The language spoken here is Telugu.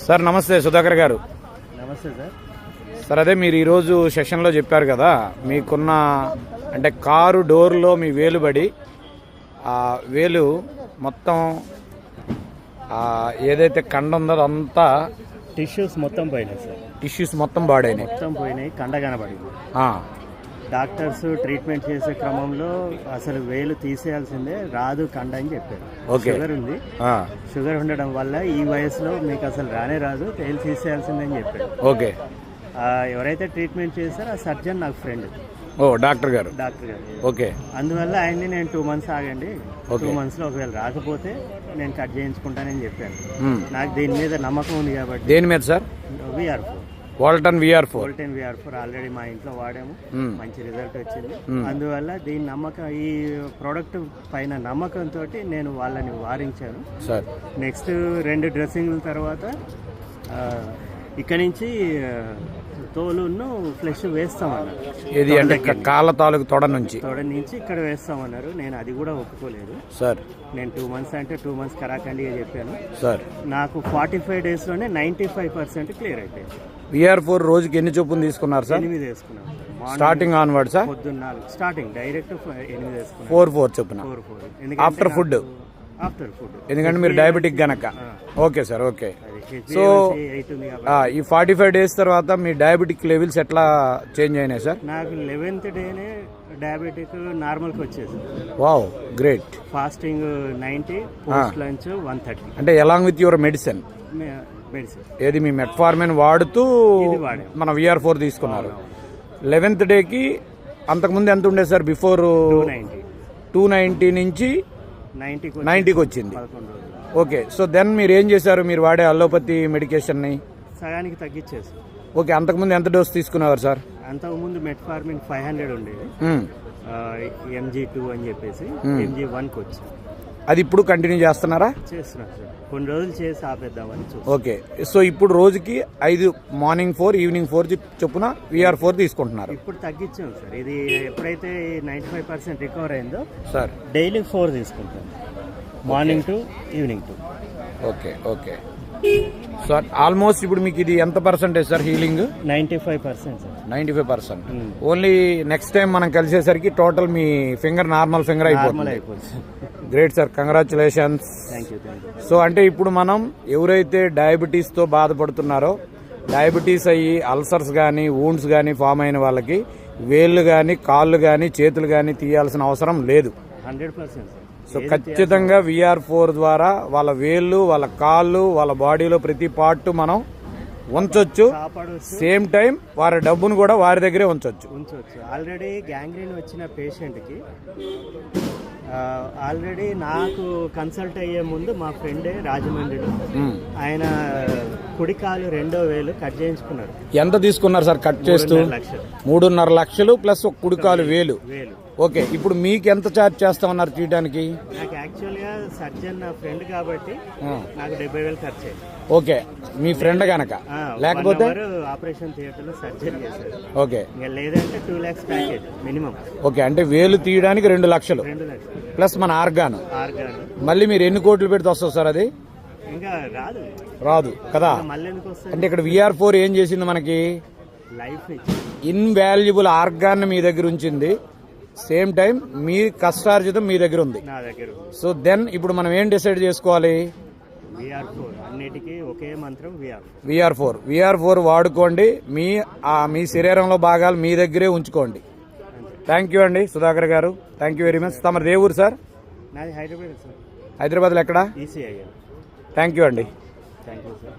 సార్ నమస్తే సుధాకర్ గారు. నమస్తే సార్. సార్ అదే మీరు ఈరోజు సెషన్లో చెప్పారు కదా, మీకున్న అంటే కారు డోర్లో మీ వేలు పడి ఆ వేలు మొత్తం ఏదైతే కండ ఉందో అదంతా టిష్యూస్ మొత్తం పోయినాయి సార్. టిష్యూస్ మొత్తం బాడైనాయి, మొత్తం పోయినాయి, కండ కనబడింది. డాక్టర్స్ ట్రీట్మెంట్ చేసే క్రమంలో అసలు వేలు తీసేయాల్సిందే, రాదు కండ అని చెప్పారు. షుగర్ ఉంది, షుగర్ ఉండడం వల్ల ఈ వయసులో మీకు అసలు రానే రాదు, వేలు తీసేయాల్సిందే అని చెప్పారు. ఓకే. ఎవరైతే ట్రీట్మెంట్ చేశారో ఆ సర్జన్ నాకు ఫ్రెండ్. డాక్టర్ గారు. ఓకే. అందువల్ల ఆయన్ని నేను 2 months ఆగండి, 2 months లో ఒకవేళ రాకపోతే నేను కట్ చేయించుకుంటానని చెప్పాను. నాకు దీని మీద నమ్మకం ఉంది కాబట్టి. దేని మీద sir? VR4, Walton VR4 already మా ఇంట్లో వాడాము, మంచి రిజల్ట్ వచ్చింది. అందువల్ల దీని నమ్మకం, ఈ ప్రోడక్ట్ పైన నమ్మకంతో నేను వాళ్ళని వారించాను సార్. నెక్స్ట్ 2 డ్రెస్సింగ్ల తర్వాత ఇక్కడి నుంచి తోలును ఫ్లెష్ వేస్తామన్నారు. ఇది అంటే కాళ్ళ తాలూకు తొడ నుంచి ఇక్కడ వేస్తామన్నారు. నేను అది కూడా ఒప్పుకోలేదు సార్. నేను 2 months అంటే 2 months కరాఖండిగా చెప్పాను సార్. నాకు 45 days లోనే 95% క్లియర్ అయిపోయింది. VR4 రోజుకి ఎన్ని చొప్పున తీసుకున్నారు సార్? 8 వేసుకున్నాను. Starting onward sir? పొద్దున్న 4 స్టార్టింగ్ డైరెక్ట్ 8 వేసుకున్నాను. 4 చొప్పున ఆఫ్టర్ ఫుడ్. ఎందుకంటే మీరు డయాబెటిక్ గనక. Okay sir. ఓకే. సో ఈ 45 days తర్వాత మీ డయాబెటిక్ లెవెల్స్ ఎట్లా చేంజ్ అయినాయి సార్? నాకు 11th డేనే డయాబెటిక్ నార్మల్కి వచ్చేసి. Wow, great. Fasting 90, post lunch 130. అంటే అలాంగ్ విత్ యువర్ మెడిసిన్ ఏది మీ మెట్ఫార్మిన్ వాడుతూ మన VR4 తీసుకున్నారు. 11th డేకి అంతకుముందు ఎంత ఉండేది సార్? బిఫోర్ 290 నుంచి 90కి వచ్చింది. ఓకే. సో దెన్ మీరు ఏం చేశారు? మీరు వాడే అలోపతి మెడికేషన్ని సగానికి తగ్గించేసి. ఓకే. అంతకుముందు ఎంత డోస్ తీసుకునేవారు సార్? అంతకుముందు మెట్ఫార్మిన్ 500 ఉండేది, MG2 అని చెప్పేసి MG1కి వచ్చి. అది ఇప్పుడు కంటిన్యూ చేస్తున్నారా? చేస్తున్నారు సార్. కొన్ని రోజులు చేసి ఆపేద్దామని. ఓకే. సో ఇప్పుడు రోజుకి 5 మార్నింగ్ 4 ఈవినింగ్ 4 చొప్పున VR4 తీసుకుంటున్నారు. ఇప్పుడు తగ్గించాం సార్. ఇది ఎప్పుడైతే 95% రికవర్ అయిందో సార్ డైలీ 4 తీసుకుంటాం, morning 2 evening 2. Okay. Okay sir. Almost ఇప్పుడు మీకు ఇది ఎంత percentage sir healing? 95% sir. 95%. Only next time మనం కలిసేసరికి టోటల్ మీ ఫింగర్ నార్మల్ ఫింగర్ అయిపోతుంది. Great sir, congratulations. సో అంటే ఇప్పుడు మనం ఎవరైతే డయాబెటీస్తో బాధపడుతున్నారో, డయాబెటీస్ అయ్యి అల్సర్స్ కానీ వూండ్స్ కానీ ఫామ్ అయిన వాళ్ళకి వేళ్ళు కానీ కాళ్ళు కానీ చేతులు కానీ తీయాల్సిన అవసరం లేదు. 100%. సో ఖచ్చితంగా VR4 ద్వారా వాళ్ళ వేళ్ళు, వాళ్ళ కాళ్ళు, వాళ్ళ బాడీలో ప్రతి పార్ట్ మనం ఉంచొచ్చు. సేమ్ టైం వారి డబ్బును కూడా వారి దగ్గరే ఉంచొచ్చు. ఆల్రెడీ గ్యాంగ్రీన్ వచ్చిన పేషెంట్కి ఆల్రెడీ నాకు కన్సల్ట్ అయ్యే ముందు మా ఫ్రెండే రాజమండ్రిలో ఆయన కుడికాలు 2వ వేలు కట్ చేయించుకున్నారు. ఎంత తీసుకున్నారు సార్ కట్ చేస్తూ? 3.5 లక్షలు ప్లస్ ఒక కుడికాలు వేలు. ఓకే. ఇప్పుడు మీకు ఎంత ఛార్జ్ చేస్తామన్నారు తీయడానికి? నాకు యాక్చువల్గా సర్జన్ నా ఫ్రెండ్ కాబట్టి నాకు 70,000 ఖర్చు అయింది. ఓకే. మీ ఫ్రెండ్ కనుక, లేకపోతే ఆపరేషన్ థియేటర్ లో సర్జరీ చేశారు. ఓకే. లేదంటే 2 lakhs ప్యాకేజ్ మినిమం. ఓకే. అంటే వేలు తీయడానికి 2 లక్షలు ప్లస్ మన ఆర్గాన్. మళ్ళీ మీరు ఎన్ని కోట్లు పెడితే వస్తుంది సార్? అది ఇంకా రాదు కదా. అంటే ఇక్కడ VR4 ఏం చేసింది? మనకి లైఫ్ ఇన్వాల్యుబుల్ ఆర్గాన్ మీ దగ్గర ఉంచింది. సేమ్ టైం మీ కష్టార్జితం మీ దగ్గర ఉంది. సో దెన్ ఇప్పుడు మనం ఏం డిసైడ్ చేసుకోవాలి? VR4 అన్నిటికీ ఒకే మంత్రం, VR4 వాడుకోండి. మీ శరీరంలో భాగాలు మీ దగ్గరే ఉంచుకోండి. థ్యాంక్ యూ అండి సుధాకర్ గారు. Thank you very much. తమరు ఏ ఊరు సార్? నాది హైదరాబాద్ సార్. హైదరాబాద్లో ఎక్కడ? ECI. థ్యాంక్ యూ అండి. Thank you sir.